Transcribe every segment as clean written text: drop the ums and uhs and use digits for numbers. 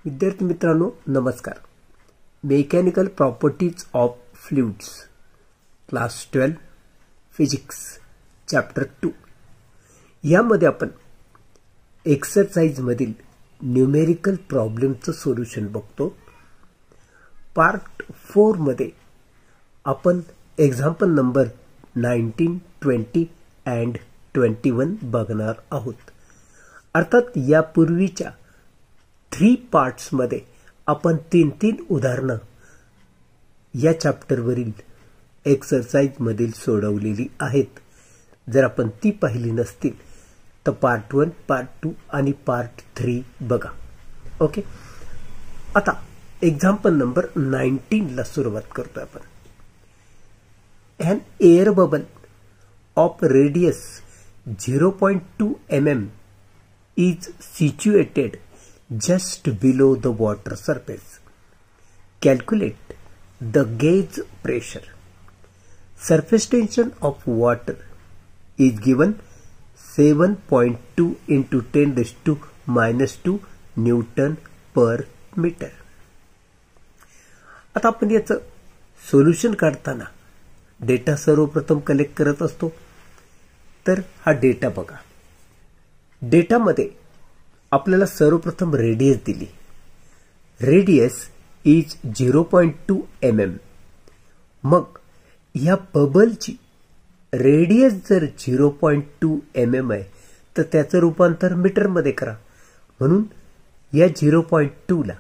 विद्यार्थी मित्रांनो नमस्कार. Mechanical properties of fluids class 12 physics chapter 2 यामध्ये आपण एक्सरसाइज मधील न्यूमेरिकल प्रॉब्लेमचं सोल्युशन बघतो. पार्ट 4 मध्ये आपण एक्झाम्पल नंबर 19, 20 and 21 बघणार आहोत. अर्थात यापूर्वीच्या 3 पार्ट्स मध्ये आपण 3 उदाहरणं या चॅप्टरवरील एक्सरसाइज मधील सोडवलेली आहेत. जर आपण ती पाहिली नसतील तर पार्ट 1, पार्ट 2 आणि पार्ट 3 बघा. ओके, आता एक्झाम्पल नंबर 19 ला सुरुवात करतोय आपण. An air bubble of radius 0.2 mm is situated just below the water surface. Calculate the gauge pressure. Surface tension of water is given 7.2 into 10 raised to minus 2 Newton per meter. आता आपण याचं solution काढताना data सर्वप्रथम collect करत असतो. तर हा data बघा. डेटामध्ये आपल्याला सर्वप्रथम रेडियस दिली. Radius is 0.2 mm. मग या बबलची रेडियस जर 0.2 mm आहे तर त्याचं रूपांतर मीटर मध्ये करा. म्हणून या 0.2 ला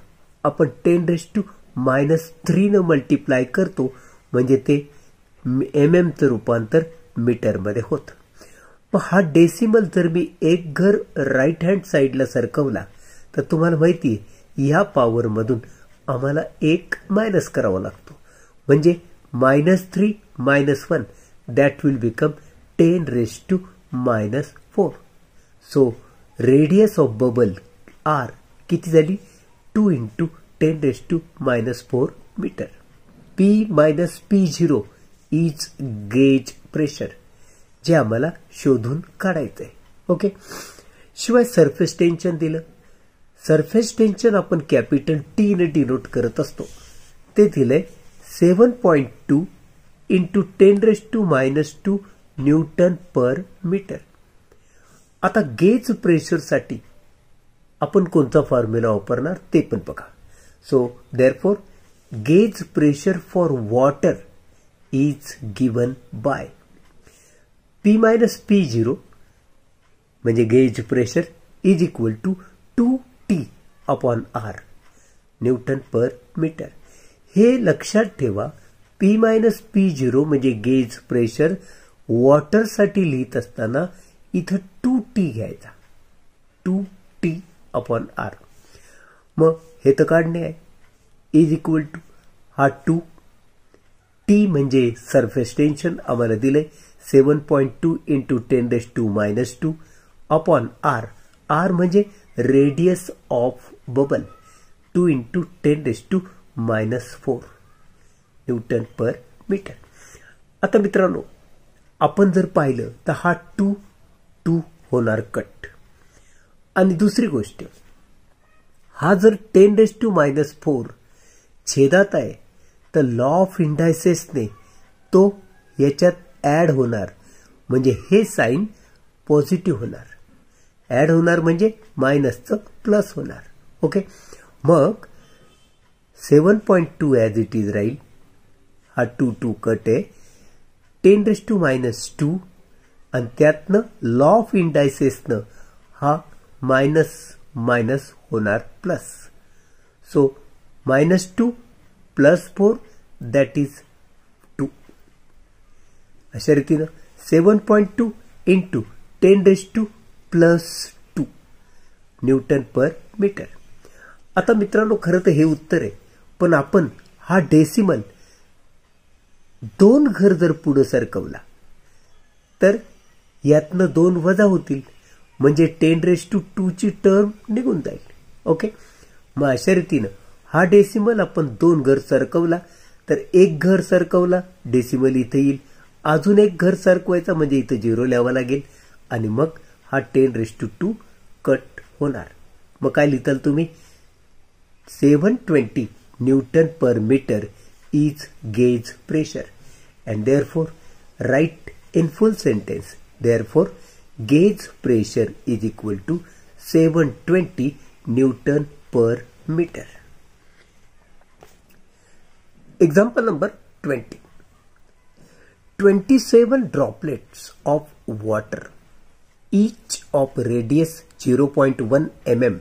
आपण 10⁻³ न मल्टिप्लाय करतो म्हणजे ते mm चं रूपांतर मीटर मध्ये होतं. मग हा डेसिमल जर मी एक घर राईट हँड साइडला सरकवला तर तुम्हाला माहिती आहे या पॉवर मधून आम्हाला 1 मायनस करावा लागतो. म्हणजे -3 - 1 that will become 10⁻⁻⁴. So radius of bubble R किती झाली? 2 × 10⁻⁻⁴ metre. P - P0 is gauge pressure जे आम्हाला शोधून काढायचंय. ओके, शिवाय सरफेस टेन्शन दिलं. सरफेस टेन्शन आपण कॅपिटल T ने डिनोट करत असतो. ते दिलंय 7.2 × 10⁻² न्यूटन पर मीटर. आता गेज प्रेशर साठी आपण कोणता फॉर्म्युला वापरणार ते पण बघा. So therefore gauge pressure for water is given by P - P0 म्हणजे gauge pressure is equal to 2T/R newton per metre. हे लक्षात ठेवा. P - P0 म्हणजे गेज प्रेशर वॉटर साठी लिहित असताना इथं 2T घ्यायचा. 2T/R. मग हे तर काढणे आहे. इज इक्वल टू हा 2 T म्हणजे सरफेस टेन्शन आम्हाला दिले 7.2 × 10⁻² अपॉन R. R म्हणजे radius of bubble 2 × 10⁻⁴ newton per metre. आता मित्रांनो आपण जर पाहिलं तर हा 2 होणार कट. आणि दुसरी गोष्ट, हा जर 10⁻⁴ छेदात आहे तर लॉ ऑफ इंडायसेसने तो याच्यात ऍड होणार म्हणजे हे साइन पॉझिटिव्ह होणार. ऍड होणार म्हणजे मायनसचं प्लस होणार. ओके, मग 7.2 ॲज इट इज राहील. हा 2 कट आहे. 10⁻² आणि त्यातनं लॉ ऑफ इंडायसेसनं हा मायनस होणार प्लस. So -2 + 4 that is 2. अशा रीतीनं 7.2 × 10⁻² न्यूटन पर मीटर. आता मित्रांनो खरं तर हे उत्तर आहे, पण आपण हा डेसिमल 2 घर जर पुढे सरकवला तर यातनं 2 वजा होतील म्हणजे 10⁻² ची टर्म निघून जाईल. ओके, मग अशा रीतीनं हा डेसिमल आपण 2 घर सरकवला तर 1 घर सरकवला डेसिमल इथे येईल. अजून 1 घर सरकवायचा म्हणजे इथे 0 लिहावा लागेल आणि मग हा 10⁻² कट होणार. मग काय लिहिताल तुम्ही? 720 Newton per meter is gauge pressure, and therefore write in full sentence, therefore gauge pressure is equal to 720 Newton per meter. Example number 20. 27 droplets of water, each of radius 0.1 mm,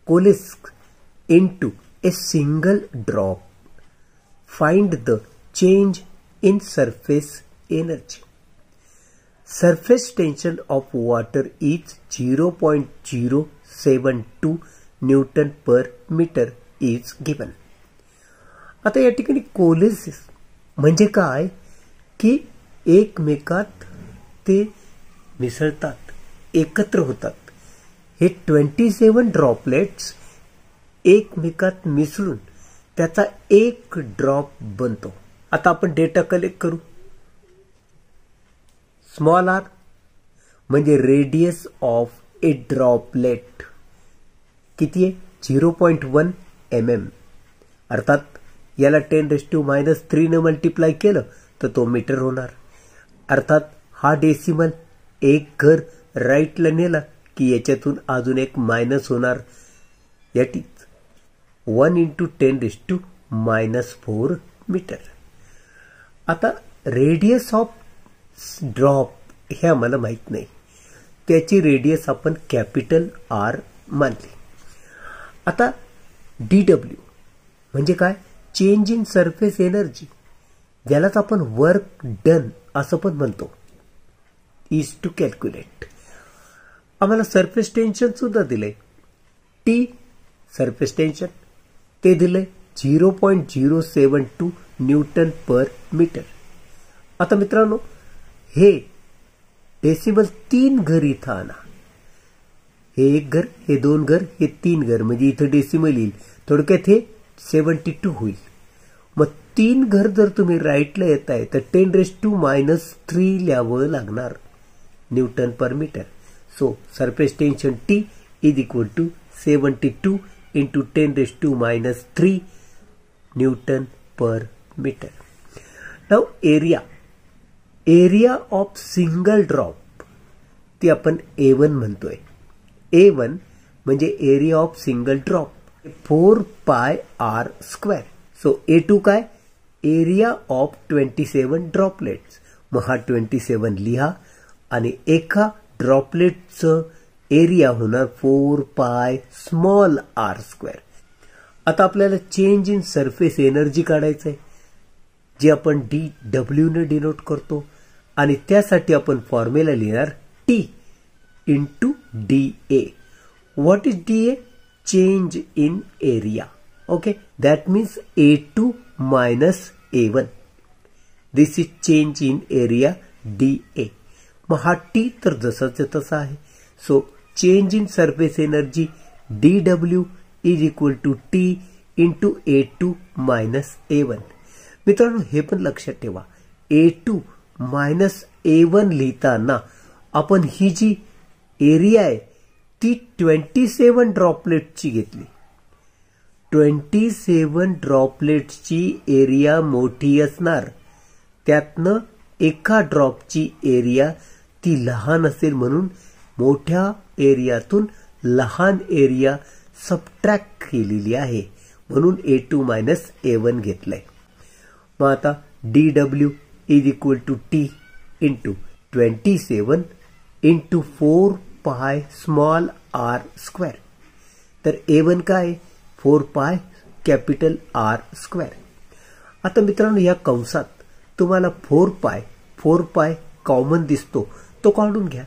coalesce into a single drop. Find the change in surface energy. Surface tension of water is 0.072 Newton per meter is given. आता या ठिकाणी कोलेसिस म्हणजे काय की एकमेकात ते मिसळतात, एकत्र होतात. हे 27 ड्रॉपलेट्स एकमेकात मिसळून त्याचा एक ड्रॉप बनतो. आता आपण डेटा कलेक्ट करू. स्मॉल आर म्हणजे रेडियस ऑफ ए ड्रॉपलेट किती आहे? 0.1 mm. अर्थात याला 10⁻³ ने मल्टिप्लाय केलं तर तो मीटर होणार. अर्थात हा डेसिमल एक घर राईटला नेला की याच्यातून अजून एक मायनस होणार. याटीच 1 × 10⁻⁴ मीटर. आता रेडियस ऑफ ड्रॉप हे आम्हाला माहित नाही, त्याची रेडियस आपण कॅपिटल आर मानली. आता DW म्हणजे काय? चेंज इन सरफेस एनर्जी, ज्यालाच आपण वर्क डन असं पण म्हणतो. Is to calculate. आम्हाला सरफेस टेन्शन सुद्धा दिले. टी सरफेस टेन्शन ते दिले 0.072 न्यूटन पर मीटर. आता मित्रांनो हे डेसिमल 3 घर इथं आणा. हे 1 घर, हे 2 घर, हे 3 घर, म्हणजे इथं डेसिमल येईल. थोडक्यात हे 72 होईल. मग 3 घर जर तुम्ही राईटला येत आहे तर 10⁻³ लिहावं लागणार newton per metre. So surface tension T is equal to 72 × 10⁻³ newton per metre. Now area of single drop ती आपण A1 म्हणतोय. A1 म्हणजे area of single drop 4πr². So A2 काय? Area of 27 droplets. मग हा 27 लिहा आणि एका ड्रॉपलेटचं एरिया होणार 4πr². आता आपल्याला चेंज इन सरफेस एनर्जी काढायचं आहे, जे आपण DW ने डिनोट करतो, आणि त्यासाठी आपण फॉर्म्युला लिहिणार T × DA. What is DA? Change in area. Okay, that means A2 - A1. This is change in area DA. मग हा T तर जसाच तसा आहे. So change in surface energy DW is equal to T × A2 - A1. मित्रांनो हे पण लक्षात ठेवा, A2 - A1 लिहिताना आपण ही जी एरिया आहे ती 27 ड्रॉपलेटची घेतली. 27 ड्रॉपलेट्सची एरिया मोठी असणार, त्यातनं एका ड्रॉपची एरिया ती लहान असेल, म्हणून मोठ्या एरियातून लहान एरिया सबट्रॅक्ट केलेली आहे, म्हणून A2 - A1 घेतलंय. मग आता DW is equal to T × 27 × 4πr². तर A1 काय? 4π कॅपिटल R². आता मित्रांनो या कंसात तुम्हाला 4π कॉमन दिसतो, तो काढून घ्या.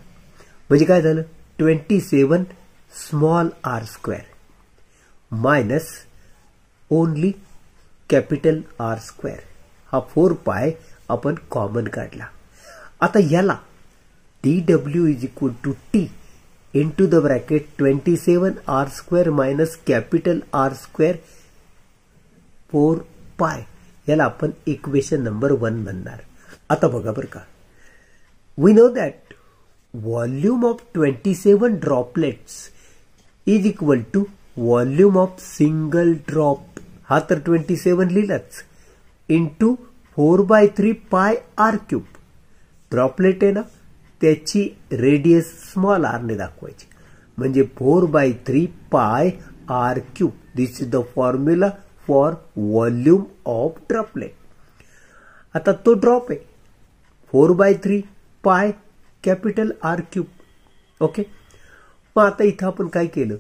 म्हणजे काय झालं? 27 small r² minus only capital R². हा 4π आपण कॉमन काढला. आता याला DW is equal to T × 27r² minus capital R² 4π, याला आपण इक्वेशन नंबर 1 म्हणणार. आता बघा बरं का, we know that volume of 27 droplets is equal to volume of single drop, हा तर 27 लिहिलाच, into 4/3 pi R cube. Droplet आहे ना, त्याची रेडियस स्मॉल आर ने दाखवायची, म्हणजे 4/3 pi R cube. This is the formula for volume of droplet. आता तो ड्रॉप आहे 4/3 pi capital R cube. Okay, मग आता इथं आपण काय केलं,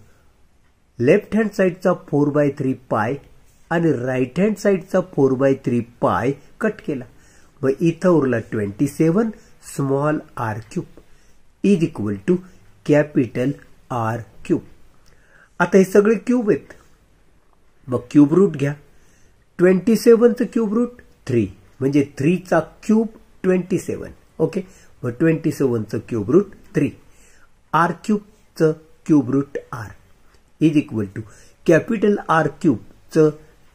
लेफ्ट हँड साइडचा 4/3 पाय आणि राईट हँड साइडचा 4/3 पाय कट केला. मग इथं उरला 27 small R cube is equal to capital R cube. आता हे सगळे क्यूब आहेत, मग क्यूब रूट घ्या. 27चं क्यूब रूट 3, म्हणजे 3चा क्यूब 27. ओके, मग 27चं क्यूब रूट 3, आर क्यूबचं cube root R is equal to capital R क्यूबचं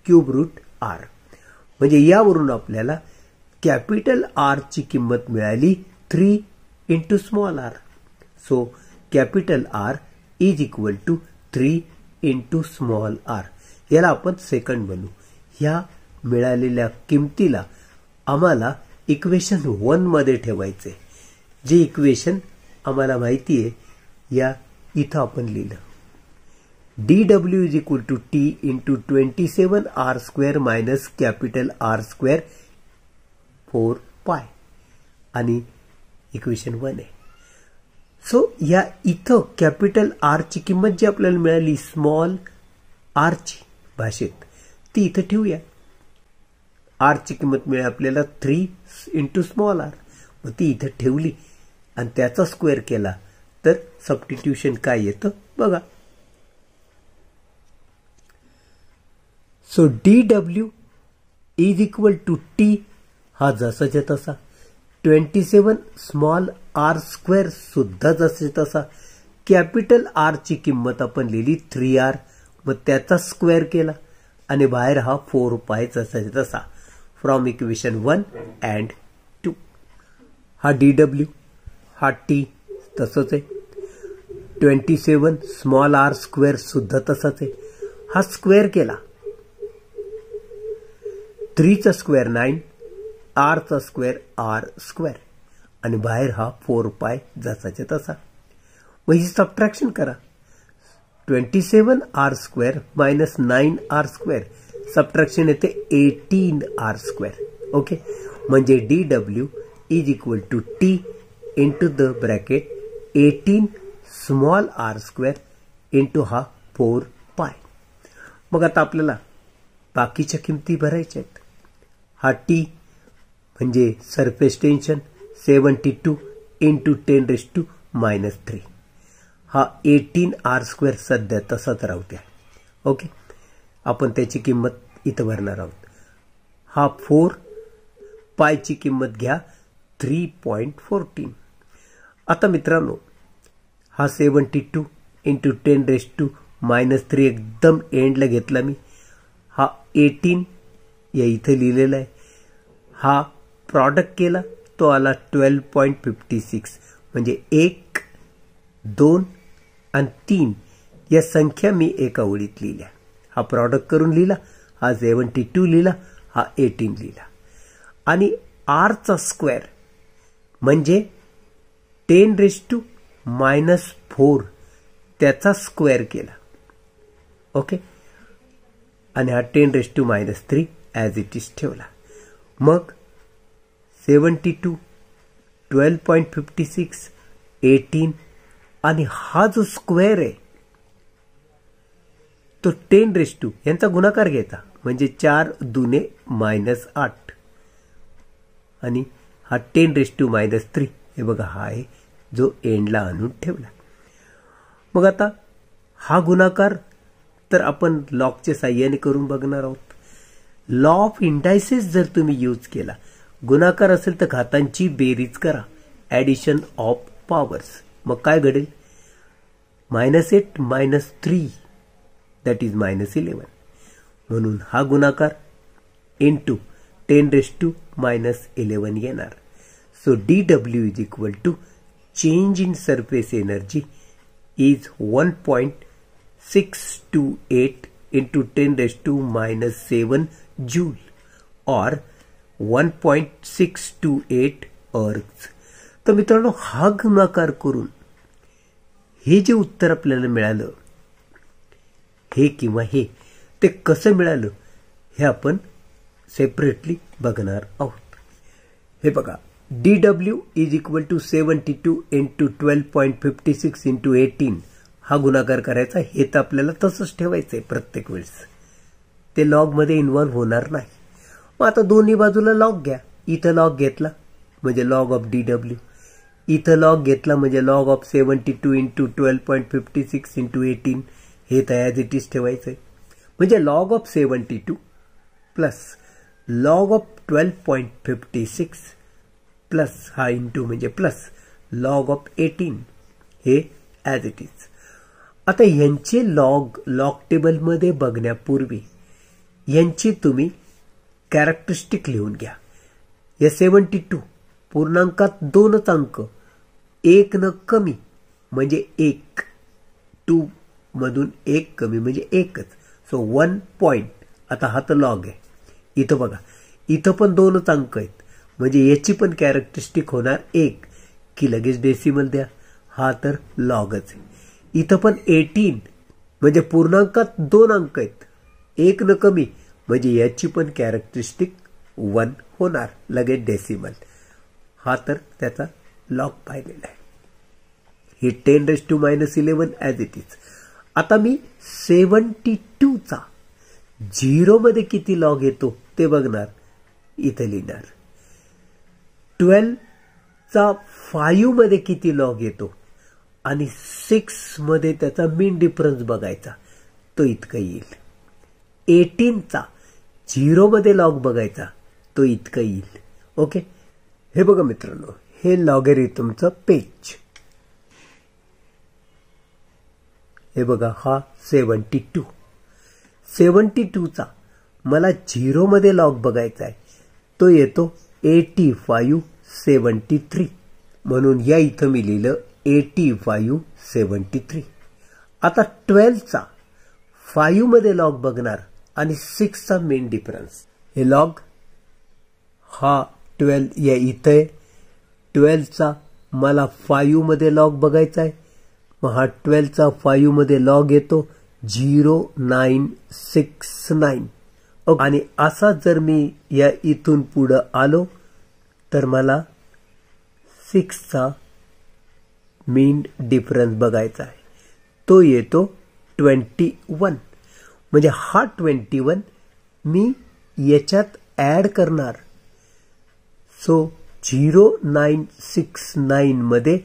क्यूब रूट आर. म्हणजे यावरून आपल्याला कॅपिटल आर ची किंमत मिळाली 3 into small R. So capital R is equal to 3 into small R. याला आपण सेकंड बनवू. ह्या मिळालेल्या किमतीला आम्हाला इक्वेशन 1 मध्ये ठेवायचे. जे इक्वेशन आम्हाला माहिती आहे, या इथं आपण लिहिलं, dw is equal to t into 27 R square minus capital R square 4 pi, आणि इक्वेशन 1 आहे. सो या इथं कॅपिटल आर ची किंमत जी आपल्याला मिळाली स्मॉल आर ची भाषेत, ती इथं ठेवूया. आर ची किंमत मिळाली आपल्याला 3 इंटू स्मॉल आर, मग ती इथं ठेवली आणि त्याचा स्क्वेअर केला तर सबस्टिट्यूशन काय येतं बघा. So dw is equal to t, हा जसाच्या तसा, 27 स्मॉल आर स्क्वेअर सुद्धा जसे तसा, कॅपिटल आर ची किंमत आपण लिहिली 3r, मग त्याचा स्क्वेअर केला आणि बाहेर हा 4 पाय जसाच्या तसा. From equation 1 and 2. हा dw, हा t तसंच आहे. 27 स्मॉल आर स्क्वेअर सुद्धा तसाच आहे. हा स्क्वेअर केला, 3चा स्क्वेअर 9, आर चा स्क्वेअर आर स्क्वेअर, आणि बाहेर हा 4 पाय जसाच्या तसा. मग ही सबट्रॅक्शन करा. 27 R square minus 9 R square, subtraction येते 18 आर स्क्वेअर. ओके, म्हणजे dw is equal to t into the bracket 18 small R square into हा 4 पाय. मग आता आपल्याला बाकीच्या किमती भरायच्या आहेत. हा t म्हणजे सरफेस टेन्शन 72 इंटू 10⁻⁻3. हा 18 आर स्क्वेअर सध्या तसाच राहू द्या. ओके, आपण त्याची किंमत इथं भरणार आहोत. हा 4 पायची किंमत घ्या 3.14. आता मित्रांनो, हा 72 इंटू 10⁻³ एकदम एंडला घेतला मी. हा 18 या इथं लिहिलेला आहे. हा प्रॉडक्ट केला तो आला 12.56, म्हणजे 1, 2 आणि 3 या संख्या मी एका ओळीत लिहिल्या. हा प्रॉडक्ट करून लिहिला, हा 72 लिहिला, हा 18 लिहिला, आणि आर चा स्क्वेअर म्हणजे 10⁻⁻4 त्याचा स्क्वेअर केला. ओके, आणि हा 10⁻³ ॲज इट इज ठेवला. मग 72, 12.56, 18, आणि हा जो स्क्वेअर आहे तो 10⁻, यांचा गुणाकार घ्यायचा, म्हणजे 4 दुने -8, आणि हा 10⁻³ हे बघा, हा आहे जो एंडला आणून ठेवला. मग आता हा गुणाकार तर आपण लॉगच्या साह्याने करून बघणार आहोत. लॉ ऑफ इंडायसेस जर तुम्ही यूज केला, गुणाकार असेल तर घातांची बेरीज करा, ॲडिशन ऑफ पॉवर्स. मग काय घडेल, -8 - 3 दॅट इज -11. म्हणून हा गुणाकार इंटू 10⁻⁻11 येणार. So dw is equal to change in surface energy is 1.6 628 into 10 raised to minus 7 joule or 1.628 अर्ग्स. तर मित्रांनो, हा गुणाकार करून हे जे उत्तर आपल्याला मिळालं, हे किंवा हे, ते कसं मिळालं हे आपण सेपरेटली बघणार आहोत. हे बघा, DW is equal to 72 into 12.56 into 18 हा गुणाकार करायचा. हे तर आपल्याला तसंच ठेवायचंय प्रत्येक वेळेस, ते लॉगमध्ये इन्व्हॉल्व्ह होणार नाही. मग आता दोन्ही बाजूला लॉग घ्या. इथं लॉग घेतला म्हणजे लॉग ऑफ DW, इथं लॉग घेतला म्हणजे लॉग ऑफ 72 इंटू 12.56 इंटू 18. हे तर ॲज इट इज ठेवायचंय. म्हणजे log of 72 plus log of 12.56 plus हा इंटू म्हणजे प्लस लॉग ऑफ 18 हे ॲज इट इज. आता यांचे लॉग टेबलमध्ये बघण्यापूर्वी यांची तुम्ही कॅरेक्टरिस्टिक लिहून घ्या. या 72 पूर्णांकात 2च अंक, 1 न कमी म्हणजे 1, 2 मधून 1 कमी म्हणजे 1च. So 1 point. आता हा तर लॉग आहे. इथं बघा, इथं पण 2च अंक आहेत म्हणजे याची पण कॅरेक्टरिस्टिक होणार 1 की लगेच डेसिमल द्या. हा तर लॉगच आहे. इथं पण 18 म्हणजे पूर्णांकात 2 अंक आहेत, 1 न कमी म्हणजे याची पण कॅरेक्टरिस्टिक 1 होणार, लगेच डेसिमल. हा तर त्याचा लॉग पाहिलेला आहे. हे 10 raised to minus 11 as it is. आता मी 72चा 0 मध्ये किती लॉग येतो ते बघणार. इथे लिहिणार. 12चा 5 मध्ये किती लॉग येतो आणि 6 मध्ये त्याचा मीन डिफरन्स बघायचा, तो इतका येईल. 18चा 0 मध्ये लॉग बघायचा, तो इतका येईल. ओके. हे बघा मित्रांनो, हे लॉगॅरिथमचं पेज. हे बघा, हा 72. 72चा मला 0 मध्ये लॉग बघायचा आहे, तो येतो 8573. म्हणून या इथं मी लिहिलं 8573. आता 12चा 5 मध्ये लॉग बघणार आणि 6चा मेन डिफरन्स. हे लॉग, हा 12 या इथं आहे. 12चा मला 5 मध्ये लॉग बघायचा आहे. मग हा 12चा 5 मध्ये लॉग येतो 0969. आणि असा जर मी या इथून पुढं आलो तर मला 6चा मीन डिफरन्स बघायचा आहे, तो येतो 21. म्हणजे हा 21 मी याच्यात ऍड करणार. सो 0969 मध्ये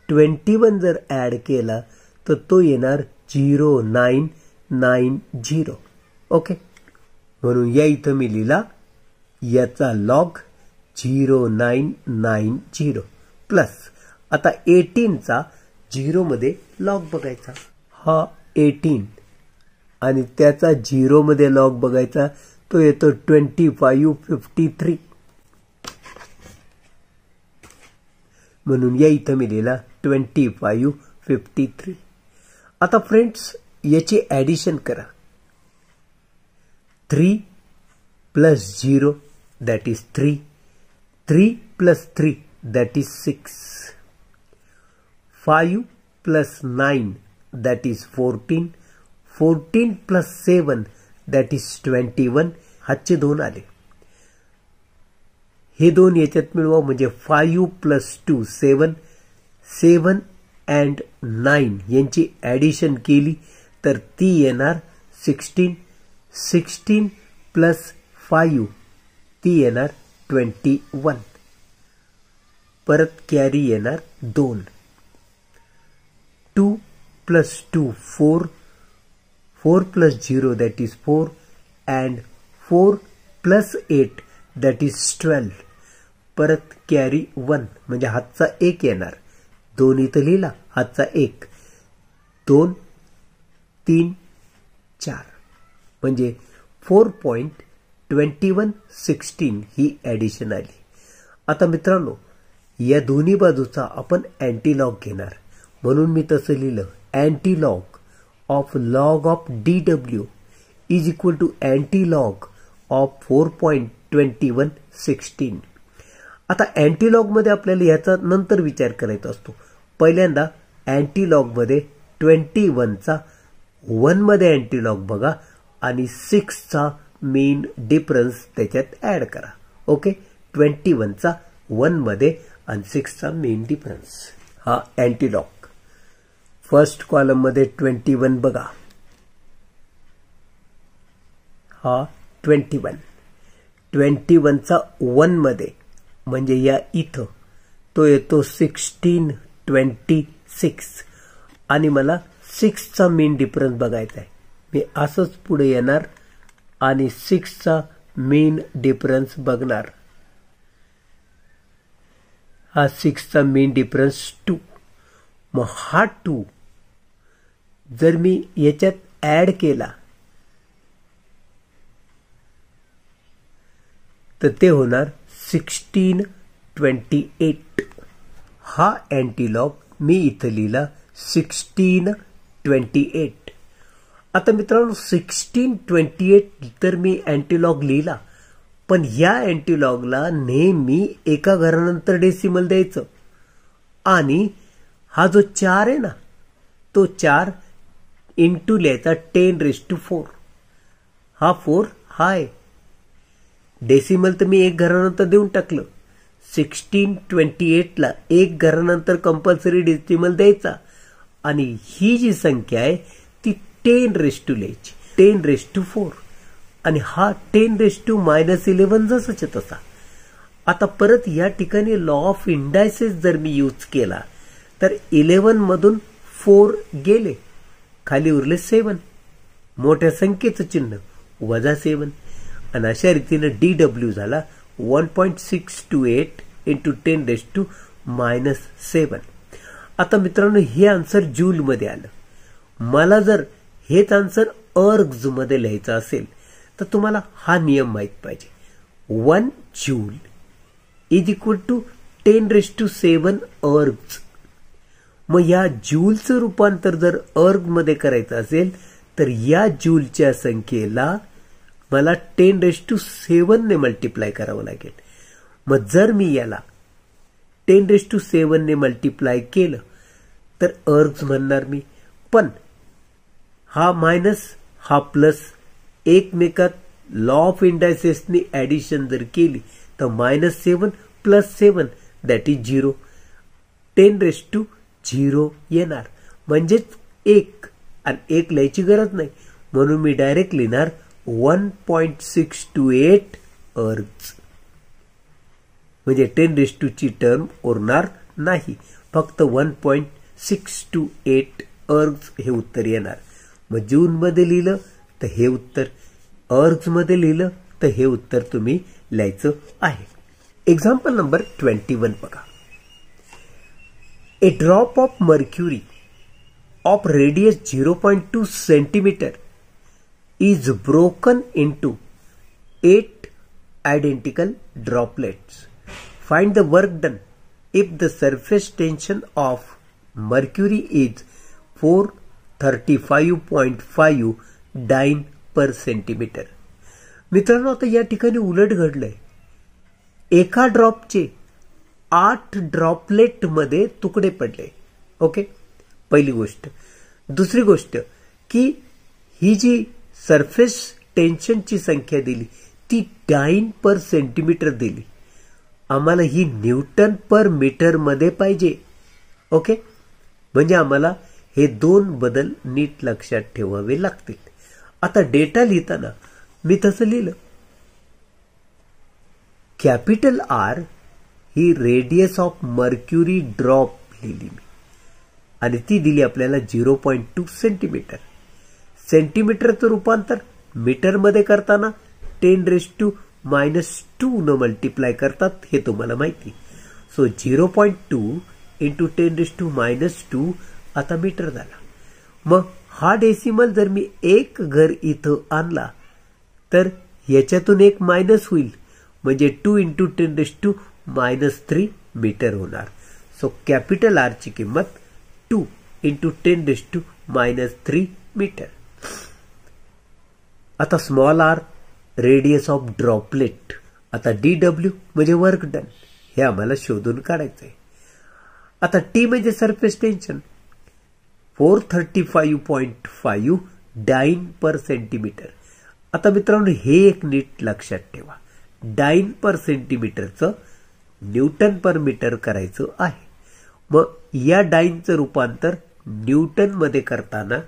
21 जर ऍड केला तर तो येणार 0990. ओके. म्हणून या इथं मी लिहिला याचा लॉग 0990 प्लस. आता 18चा 0 मध्ये लॉग बघायचा. हा 18 आणि त्याचा 0 मध्ये लॉग बघायचा, तो येतो 2553. म्हणून या इथं मी लिहिला 2553. आता फ्रेंड्स, याची ऍडिशन करा. 3 plus 0 that is 3. 3 plus 3 that is 6. 5 plus 9 that is 14. 14 plus 7 that is 21. हातचे 2 आले. हे 2 याच्यात मिळवा म्हणजे 5 plus 2 7. 7 and 9 यांची ऍडिशन केली तर ती येणार 16. 16 प्लस 5 ती येणार 21. परत कॅरी येणार 2. 2 plus 2 4. 4 plus 0 that is 4 and 4 plus 8 that is 12. परत कॅरी 1 म्हणजे हातचा 1 येणार. 2 इथं लिहिला, हातचा 1. 2 3 4 म्हणजे 4.2116 ही ऍडिशन आली. आता मित्रांनो, या दोन्ही बाजूचा आपण अँटीलॉग घेणार म्हणून मी तसं लिहिलं, अँटीलॉग of log of dw is equal to anti-log of 4.2116. आता अँटीलॉग मध्ये आपल्याला याचा नंतर विचार करायचा असतो. पहिल्यांदा अँटीलॉग मध्ये 21 चा 1 मध्ये अँटीलॉग बघा आणि 6 चा मेन डिफरन्स त्याच्यात ऍड करा. ओके, 21 चा 1 मध्ये आणि 6 चा मेन डिफरन्स. हा अँटीलॉग. फर्स्ट कॉलम मध्ये 21 बघा, हा 21 चा 1 मध्ये म्हणजे या इथं तो येतो 1626 आणि मला 6 चा मेन डिफरन्स बघायचा आहे. मी असंच पुढे येणार आणि 6 चा मेन डिफरन्स बघणार. हा 6 चा मेन डिफरन्स 2. मग हा 2 जर मी याच्यात ऍड केला तर ते होणार 1628. हा अँटीलॉग मी इथं लिहिला 1628. आता मित्रांनो 1628 तर मी अँटीलॉग लिहिला, पण या अँटीलॉगला नेहमी एका घरानंतर डेसिमल द्यायचं आणि हा जो 4 आहे ना तो 4 इंटू लिहायचा 10⁴. हा 4 हा आहे. डेसिमल तर मी एक घरानंतर देऊन टाकलं. 1628 ला एक घरानंतर कंपल्सरी डेसिमल द्यायचा आणि ही जी संख्या आहे ती 10⁻ लिहायची, 10⁴. आणि हा 10⁻11 जसाच्या तसा. आता परत या ठिकाणी लॉ ऑफ इंडायसेस जर मी यूज केला तर 11 मधून 4 गेले, खाली उरले 7. मोठ्या संख्येचं चिन्ह वजा 7 आणि अशा रीतीने DW झाला 1.628 इंटू 10⁻⁻7. आता मित्रांनो हे आन्सर जूल मध्ये आलं. मला जर हेच आन्सर अर्ग्ज मध्ये लिहायचं असेल तर तुम्हाला हा नियम माहित पाहिजे. 1 जूल इज इक्वल टू 10⁻7 अर्ग्ज. मग या जूलचं रूपांतर जर अर्ग मध्ये करायचं असेल तर या जूलच्या संख्येला मला 10⁻7 ने मल्टिप्लाय करावं लागेल. मग जर मी याला 10⁻7 ने मल्टिप्लाय केलं तर अर्ग्ज म्हणणार मी. पण हा मायनस हा प्लस एकमेकात लॉ ऑफ इंडायसेसनी ऍडिशन जर केली तर -7 + 7 दॅट इज 0. 10⁻0 येणार म्हणजेच 1 आणि 1 लिहायची गरज नाही म्हणून मी डायरेक्ट लिहिणार 1.628 अर्ग्ज. म्हणजे 10⁻² ची टर्म उरणार नाही, फक्त 1.628 अर्ग्ज हे उत्तर येणार. मग जून मध्ये लिहिलं तर हे उत्तर, अर्ग्ज मध्ये लिहिलं तर हे उत्तर तुम्ही लिहायचं आहे. एक्झाम्पल नंबर 21 बघा. A drop of mercury of radius 0.2 centimeter is broken into 8 identical droplets. Find the work done if the surface tension of mercury is 435.5 dyne per centimeter. मित्रांनो आता या ठिकाणी उलट घडलंय. एका ड्रॉपचे 8 ड्रॉपलेट मध्ये तुकडे पडले. ओके, पहिली गोष्ट. दुसरी गोष्ट की ही जी सरफेस टेन्शनची संख्या दिली ती डाइन पर सेंटीमीटर दिली. आम्हाला ही न्यूटन पर मीटर मध्ये पाहिजे. ओके, म्हणजे आम्हाला हे 2 बदल नीट लक्षात ठेवावे लागतील. आता डेटा लिहिताना मी तसं लिहिलं. Capital R he radius of mercury drop लिहिली मी आणि ती दिली आपल्याला 0.2 सेंटीमीटर. सेंटीमीटरचं रूपांतर मीटर मध्ये करताना 10⁻² न मल्टिप्लाय करतात हे तुम्हाला माहिती. सो 0.2 इंटू 10⁻² आता मीटर झाला. मग हा डेसिमल जर मी एक घर इथं आणला तर याच्यातून एक मायनस होईल म्हणजे 2 इंटू 10⁻³ मीटर होणार. सो कॅपिटल R ची किंमत 2 इंटू 10⁻³ मीटर. आता small R radius of droplet. आता DW म्हणजे वर्क डन, हे आम्हाला शोधून काढायचं आहे. आता T म्हणजे surface tension 435.5 dyne per centimetre. आता मित्रांनो हे एक नीट लक्षात ठेवा, डाइन पर सेंटीमीटरचं न्यूटन पर मीटर करायचं आहे. मग या डाइनचं रूपांतर न्यूटन मध्ये करताना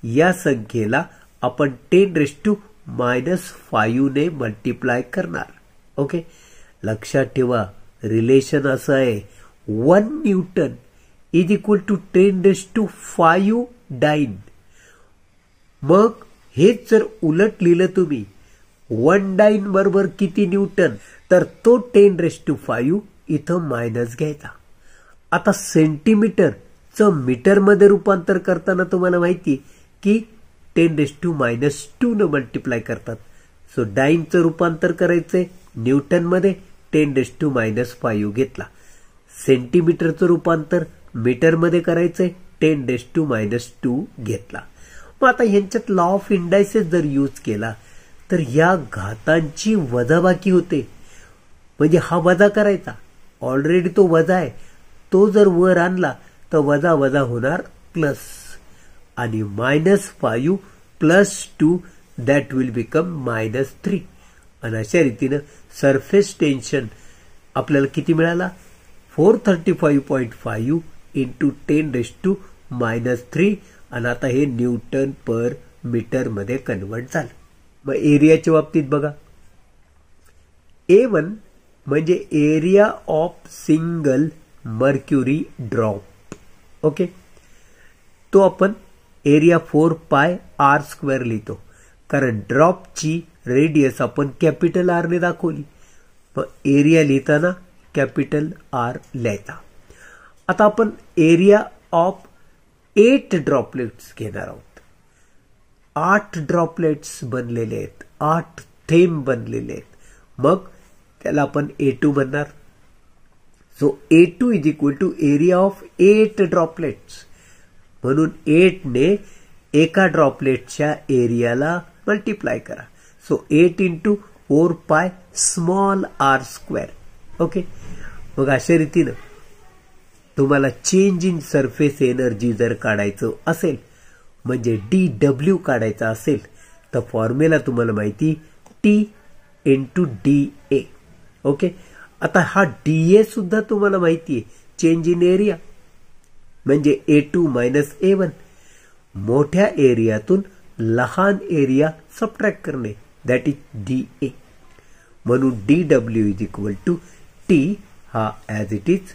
या संख्येला आपण 10⁻⁵ ने मल्टिप्लाय करणार. ओके, लक्षात ठेवा रिलेशन असं आहे 1 newton is equal to 10⁵ dyne. मग हेच जर उलट लिहिलं तुम्ही 1 डाइन बरोबर किती न्यूटन, तर तो 10⁵ इथं मायनस घ्यायचा. आता सेंटीमीटरचं मीटरमध्ये रूपांतर करताना तुम्हाला माहिती की 10⁻² न मल्टिप्लाय करतात. सो डाइनचं रूपांतर करायचंय न्यूटनमध्ये 10⁻⁵ घेतला. सेंटीमीटरचं रूपांतर मीटरमध्ये करायचंय 10⁻² घेतला. मग आता ह्यांच्यात लॉ ऑफ इंडायसेस जर यूज केला तर या घातांची वजाबाकी होते. म्हणजे हा वजा करायचा, ऑलरेडी तो वजा आहे, तो जर वर आणला तर वजा वजा होणार प्लस, आणि -5 + 2 दॅट विल बिकम -3. आणि अशा रीतीनं सरफेस टेन्शन आपल्याला किती मिळाला 435.5 × 10⁻³ आणि आता हे न्यूटन पर मीटर मध्ये कन्वर्ट झालं. मग एरियाच्या बाबतीत बघा, A1 म्हणजे area of single mercury drop. Okay, तो आपण एरिया 4πr² लिहितो, कारण ड्रॉपची रेडियस आपण कॅपिटल R ने दाखवली. मग एरिया लिहिताना कॅपिटल R लिहायचा. आता आपण एरिया ऑफ 8 ड्रॉपलेट्स घेणार आहोत. 8 ड्रॉपलेट्स बनलेले आहेत, 8 थेंब बनलेले आहेत. मग त्याला आपण A2 म्हणणार. So A2 is equal to area of 8 droplets. म्हणून 8 ने एका ड्रॉपलेटच्या एरियाला मल्टिप्लाय करा. So 8 × 4π small r². ओके, मग अशा रीतीनं तुम्हाला चेंज इन सरफेस एनर्जी जर काढायचं असेल, म्हणजे DW काढायचा असेल, तर फॉर्म्युला तुम्हाला माहिती T × DA. ओके, आता हा DA सुद्धा तुम्हाला माहिती आहे, चेंज इन एरिया म्हणजे A2 - A1. मोठ्या एरियातून लहान एरिया सबट्रॅक्ट करणे, दॅट इज DA. म्हणून DW is equal to T हा ॲज इट इज.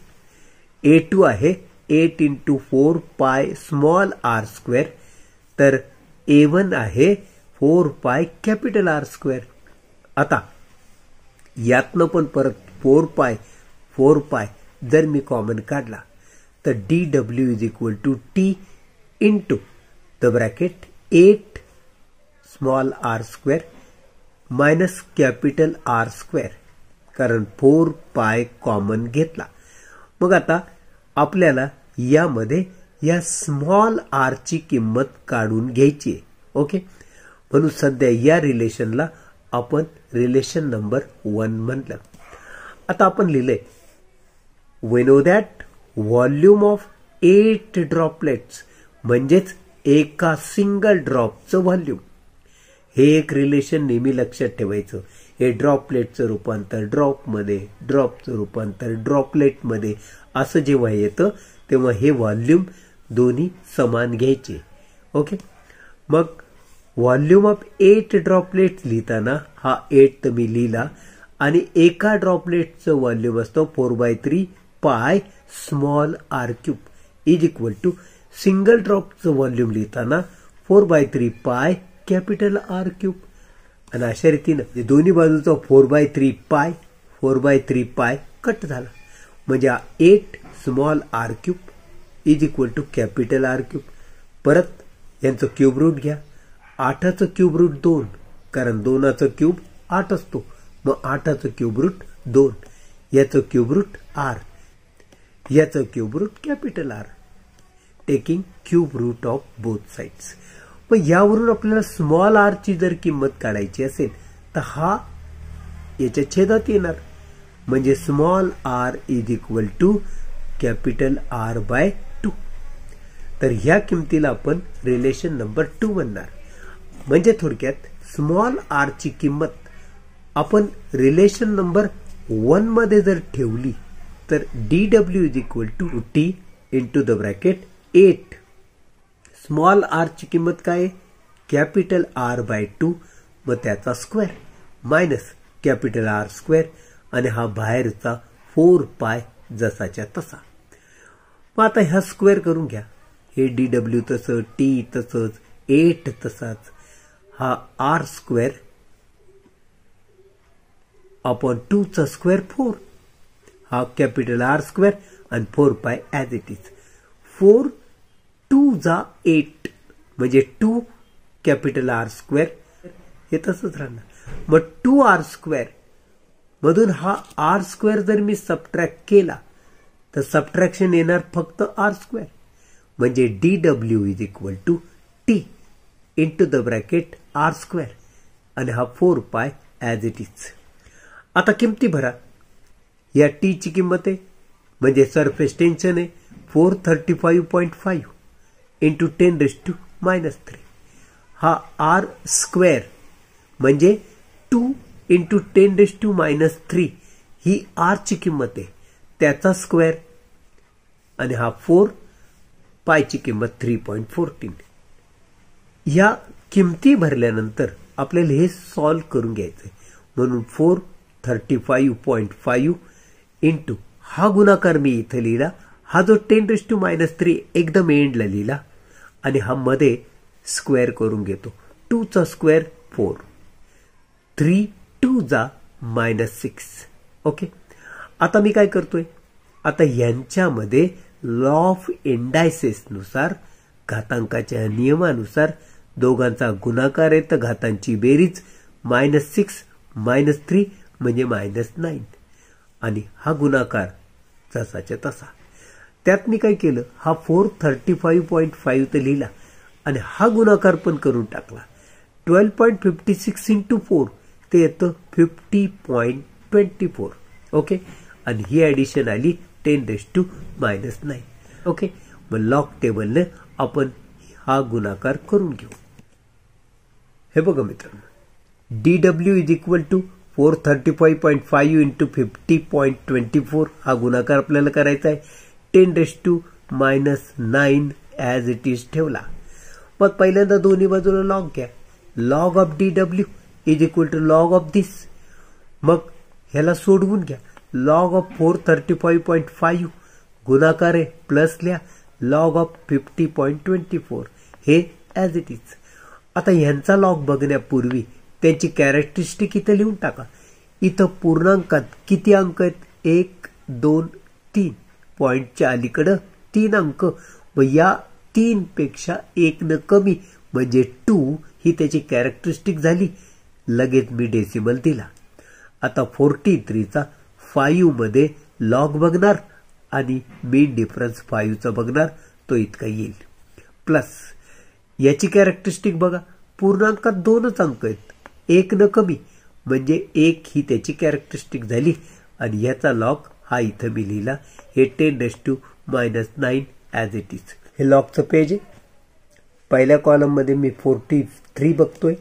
A2 आहे 8 × 4π स्मॉल r², तर A1 आहे 4π कॅपिटल R². आता यातनं पण परत 4π जर मी कॉमन काढला तर DW is equal to T × the bracket 8 small r² minus capital R², कारण 4π कॉमन घेतला. मग आता आपल्याला यामध्ये या स्मॉल r ची किंमत काढून घ्यायची आहे. ओके, म्हणून सध्या या रिलेशनला आपण रिलेशन नंबर 1 म्हणलं. आता आपण लिहिलंय we know that volume of 8 droplets म्हणजेच एका सिंगल ड्रॉपचं व्हॉल्यूम. हे एक रिलेशन नेहमी लक्षात ठेवायचं. हे ड्रॉपलेटचं रूपांतर ड्रॉपमध्ये, ड्रॉपचं रूपांतर ड्रॉपलेटमध्ये असं जेव्हा येतं तेव्हा हे व्हॉल्यूम दोन्ही समान घ्यायचे. ओके, मग व्हॉल्यूम ऑफ 8 ड्रॉपलेट्स लिहिताना हा 8 तर मी लिहिला, आणि एका ड्रॉपलेटचं व्हॉल्यूम असतो 4/3 π small r³ is equal to single ड्रॉपचं व्हॉल्यूम लिहिताना 4/3 π कॅपिटल R³. आणि अशा रीतीनं दोन्ही बाजूचा 4/3 π कट झाला, म्हणजे 8 small r³ is equal to capital R³. परत यांचं क्यूब रूट घ्या. 8चं क्यूब रूट 2, कारण 2चा क्यूब 8 असतो. मग 8चं क्यूब रूट 2, याचं क्यूब रूट R, याचं cube root capital R, taking cube root of both sides. मग यावरून आपल्याला स्मॉल आर ची जर किंमत काढायची असेल तर हा याच्या छेदात येणार, म्हणजे small R is equal to capital R by 2. तर ह्या किमतीला आपण रिलेशन नंबर 2 म्हणणार. म्हणजे थोडक्यात स्मॉल आर ची किंमत आपण रिलेशन नंबर 1 मध्ये जर ठेवली तर dw is equal to T into the bracket 8. Small R ची किंमत काय आहे? कॅपिटल आर बाय 2 मग त्याचा square minus capital R square आणि हा बाहेरचा 4 पाय जसाच्या तसा. मग आता ह्या स्क्वेअर करून घ्या. हे dw तसं, टी तसंच, 8 तसाच, हा आर स्क्वेअर अपॉन 2 चा स्क्वेअर 4, हा कॅपिटल आर स्क्वेअर आणि 4 पाय ॲज इट इज. 4 2 जा 8 म्हणजे 2 कॅपिटल आर स्क्वेअर हे तसंच राहणार. मग 2 आर स्क्वेअर मधून हा आर स्क्वेअर जर मी सबट्रॅक्ट केला तर सबट्रॅक्शन येणार फक्त आर स्क्वेअर, म्हणजे dw is equal to T into the bracket R square आणि हा 4 पाय ॲज इट इज. आता किमती भरा. या टी ची किंमत आहे म्हणजे सरफेस टेन्शन आहे 435.5 इंटू 10⁻³ हा आर स्क्वेअर म्हणजे 2 इंटू 10⁻³ ही आर ची किंमत आहे, त्याचा स्क्वेअर आणि हा 4 पायची किंमत 3.14. या किमती भरल्यानंतर आपल्याला हे सॉल्व्ह करून घ्यायचंय. म्हणून 435.5 इंटू हा गुणाकार मी इथे लिहिला, हा जो 10⁻³ एकदम एंडला लिहिला आणि हा मध्ये स्क्वेअर करून घेतो. 2 चा स्क्वेअर 4, 3 2 जा -6. ओके. आता मी काय करतोय, आता यांच्यामध्ये लॉ ऑफ इंडायसेस नुसार घातांकाच्या नियमानुसार दोघांचा गुणाकार आहे तर घातांची बेरीज -6 -3 म्हणजे -9 आणि हा गुणाकार जसाच्या तसा. त्यात मी काय केलं, हा 435.5 तर लिहिला आणि हा गुणाकार पण करून टाकला. 12.56 इंटू 4 ते येतं 50.24. ओके. आणि ही ऍडिशन आली 10⁻⁹. ओके. मग लॉग टेबलने आपण हा गुणाकार करून घेऊ. हे बघा मित्रांनो, dw is equal to 435.5 into 50.24 हा गुणाकार आपल्याला करायचा आहे. 10⁻⁹ ॲज इट इज ठेवला. मग पहिल्यांदा दोन्ही बाजूला लॉग घ्या. Log of dw is equal to log of this. मग ह्याला सोडवून घ्या. लॉग ऑफ 435.5 गुणाकार आहे प्लस लिहा लॉग ऑफ 50.24 हे ॲज इट इज. आता ह्यांचा लॉग बघण्यापूर्वी त्यांची कॅरेक्टरिस्टिक इथं लिहून टाका. इथं पूर्णांकात किती अंक आहेत? 1 2 3. पॉइंटच्या अलीकडं 3 अंक. व या 3 पेक्षा 1 न कमी म्हणजे 2 ही त्याची कॅरेक्टरिस्टिक झाली. लगेच मी डेसिमल दिला. आता 43चा 5 मध्ये लॉग बघणार आणि मीन डिफरन्स 5 चा बघणार, तो इतका येईल. प्लस याची कॅरेक्टरिस्टिक बघा, पूर्णांकात 2च अंक आहेत, 1 न कमी म्हणजे 1 ही त्याची कॅरेक्टरिस्टिक झाली आणि याचा लॉग हा इथं मी लिहिला. हे 10⁻⁹ ॲज इट इज. हे लॉगचं पेज आहे. पहिल्या कॉलम मध्ये मी 43 बघतोय.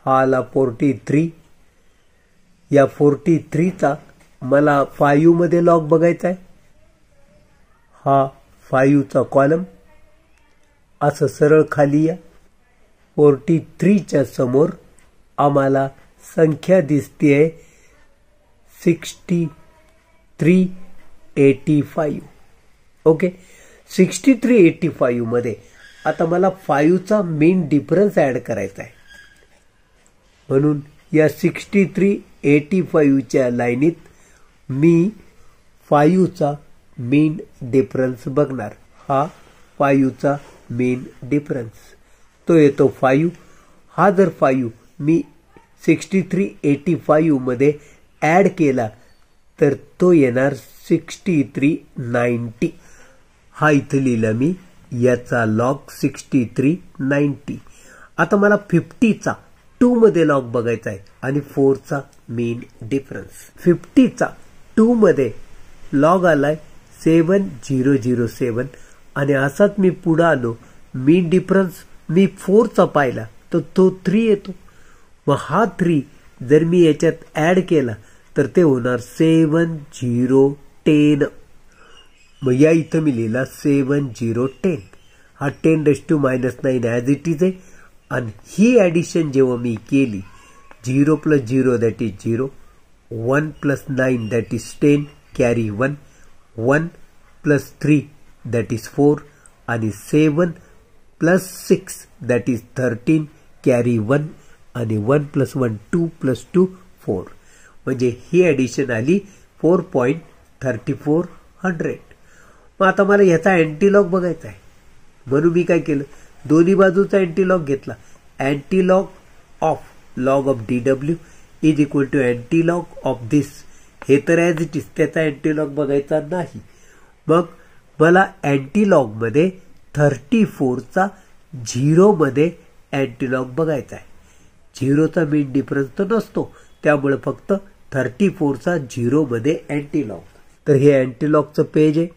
हा आला 43. या 43चा मला 5 मध्ये लॉग बघायचा आहे. हा 5 चा कॉलम असं सरळ खाली या. 43च्या समोर आम्हाला संख्या दिसतेय 6385. ओके. 6385 मध्ये आता मला 5 चा मेन डिफरन्स ऍड करायचा आहे. म्हणून या 6385 च्या लाईनीत मी 5 चा मेन डिफरन्स बघणार. हा 5 चा मेन डिफरन्स तो येतो 5. हा जर 5 मी 6385 मध्ये ऍड केला तर तो येणार 6390. हा इथे लिहिला मी, याचा लॉग 6390. आता मला 50चा 2 मध्ये लॉग बघायचा आहे आणि 4चा मीन डिफरन्स. 50चा 2 मध्ये लॉग आलाय 7007 आणि असाच मी पुढे आलो, मीन डिफरन्स मी 4चा पाहिला तर तो 3 येतो. मग हा 3 जर मी याच्यात ऍड केला तर ते होणार 7010. मग या इथं मी लिहिला 7010. हा 10⁻⁹ ॲज इट इज आहे. आणि ही ॲडिशन जेव्हा मी केली, 0 + 0 that is 0, 1 + 9 that is 10 carry 1, 1 + 3 that is 4 आणि 7 + 6 दॅट इज 13 कॅरी 1 आणि 1 + 1 2 + 2 4. म्हणजे ही ॲडिशन आली 4.3400. मग आता मला ह्याचा अँटीलॉग बघायचा आहे, म्हणून मी काय केलं, दोन्ही बाजूचा अँटीलॉग घेतला. Antilog of log of DW is equal to antilog of this. हे तर ॲज इट इज, त्याचा अँटीलॉग बघायचा नाही. मग मला अँटीलॉगमध्ये 34चा 0 मध्ये अँटीलॉग बघायचा आहे. 0चा मीन डिफरन्स तर नसतो, त्यामुळे फक्त 34चा 0 मध्ये अँटीलॉग. तर हे अँटीलॉगचं पेज आहे.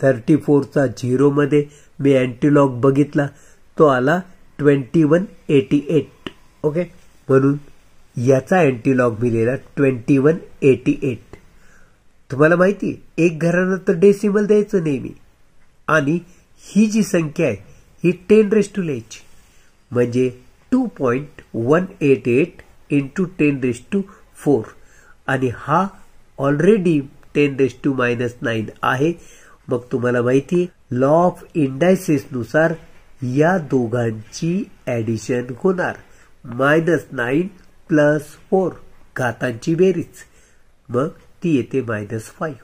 34चा 0 मध्ये मी अँटीलॉग बघितला, तो आला 2188. ओके, म्हणून याचा अँटीलॉग मी लिहिला 2188. तुम्हाला माहिती आहे, एक घरानं तर डेसिमल द्यायचं नेहमी. आणि ही जी संख्या आहे ही 10 लिहायची, म्हणजे 2.188 × 10⁻⁴. आणि हा ऑलरेडी 10⁻⁹ आहे. मग तुम्हाला माहिती आहे, लॉ ऑफ इंडायसेस नुसार या दोघांची ॲडिशन होणार, -9 + 4 घातांची बेरीज, मग ती येते -5.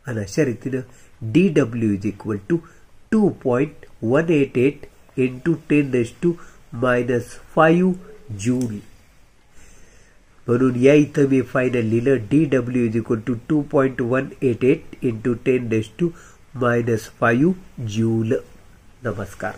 आणि अशा रीतीनं DW is equal to 2.188 × 10⁻⁵ joule. म्हणून या इथं मी फायनल लिहिलं DW is equal to 2.188 × 10⁻⁵ joule. नमस्कार.